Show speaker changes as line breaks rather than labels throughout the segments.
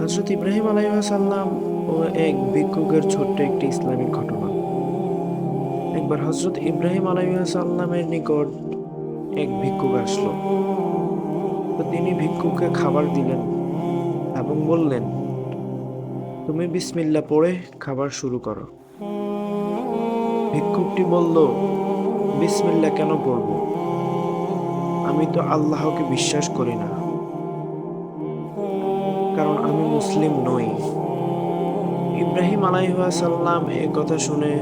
হযরত ইব্রাহিম আলাইহিস সালাম ও এক ভিক্ষুকের ছোট্ট একটি ইসলামিক ঘটনা। একবার হযরত ইব্রাহিম আলাইহিস সালামের নিকট এক ভিক্ষুক আসলো। তো তিনি ভিক্ষুককে খাবার দিলেন এবং বললেন, "তুমি বিসমিল্লাহ পড়ে খাবার শুরু করো।" ভিক্ষুকটি বলল, "বিসমিল্লাহ কেন পড়ব? আমি তো আল্লাহকে বিশ্বাস করি না, কারণ আমি মুসলিম নই।" ইব্রাহিম আলাইহিস সালাম এ কথা শুনে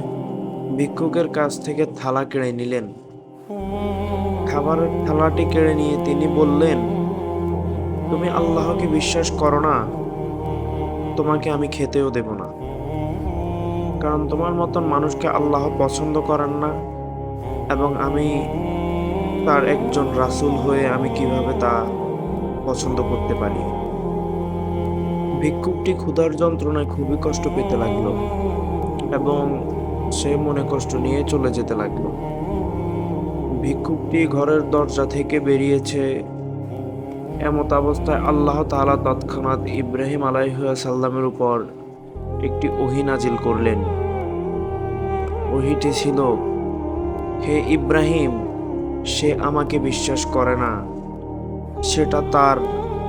ভিক্ষুকের কাছ থেকে থালা কেড়ে নিলেন। খাবারের থালাটি কেড়ে নিয়ে তিনি বললেন, "তুমি আল্লাহকে বিশ্বাস করো না, তোমাকে আমি খেতেও দেব না। কারণ তোমার মতন মানুষকে আল্লাহ পছন্দ করেন না, এবং আমি তার একজন রাসূল হয়ে আমি কিভাবে তা পছন্দ করতে পারি?" ভিক্ষুকটি ক্ষুধার যন্ত্রণায় খুবই কষ্ট পেতে লাগলো এবং সে মনে কষ্ট নিয়ে চলে যেতে লাগলো। ভিক্ষুকটি ঘরের দরজা থেকে বেরিয়েছে, এমত অবস্থায় আল্লাহ তাআলা তৎক্ষণাৎ ইব্রাহিম আলাইহিস সালামের উপর একটি ওহী নাজিল করলেন। ওহীটি ছিল, "হে ইব্রাহিম, সে আমাকে বিশ্বাস করে না, সেটা তার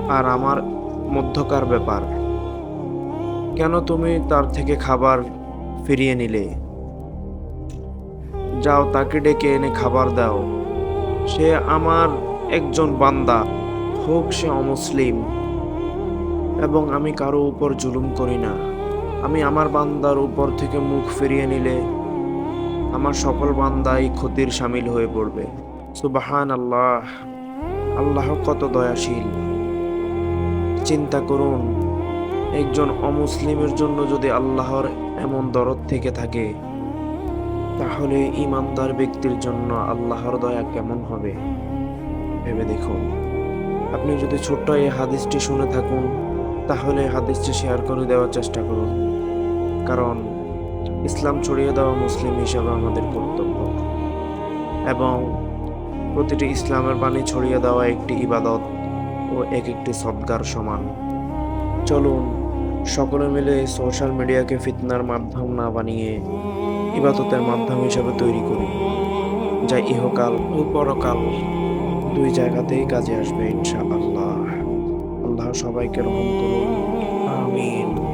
আর আমার মধ্যকার ব্যাপার। কেন তুমি তার থেকে খাবার ফিরিয়ে নিলে? যাও, তাকে ডেকে এনে খাবার দাও। সে আমার একজন বান্দা, হোক সে অমুসলিম, এবং আমি কারো উপর জুলুম করি না। আমি আমার বান্দার উপর থেকে মুখ ফিরিয়ে নিলে আমার সকল বান্দাই ক্ষতির শামিল হয়ে পড়বে।" সুবহানাল্লাহ! আল্লাহ কত দয়াশীল! চিন্তা করুন, একজন অমুসলিমের জন্য যদি আল্লাহর এমন দরদ থেকে থাকে, তাহলে ঈমানদার ব্যক্তির জন্য আল্লাহর দয়া কেমন হবে ভেবে দেখুন। আপনি যদি ছোট্ট এই হাদিসটি শুনে থাকুন, তাহলে হাদিসটি শেয়ার করে দেওয়ার চেষ্টা করুন, কারণ ইসলাম ছড়িয়ে দেওয়া মুসলিম হিসাবে আমাদের কর্তব্য, এবং প্রতিটি ইসলামের বাণী ছড়িয়ে দেওয়া একটি ইবাদত ও এক একটি সদকার সমান। চলুন সকলে মিলে সোশ্যাল মিডিয়াকে ফিতনার মাধ্যম না বানিয়ে ইবাদতের মাধ্যম হিসাবে তৈরি করি, যা ইহকাল ও পরকাল দুই জায়গাতেই কাজে আসবে ইনশাআল্লাহ। আল্লাহ সবাইকে রহম করুন। আমিন।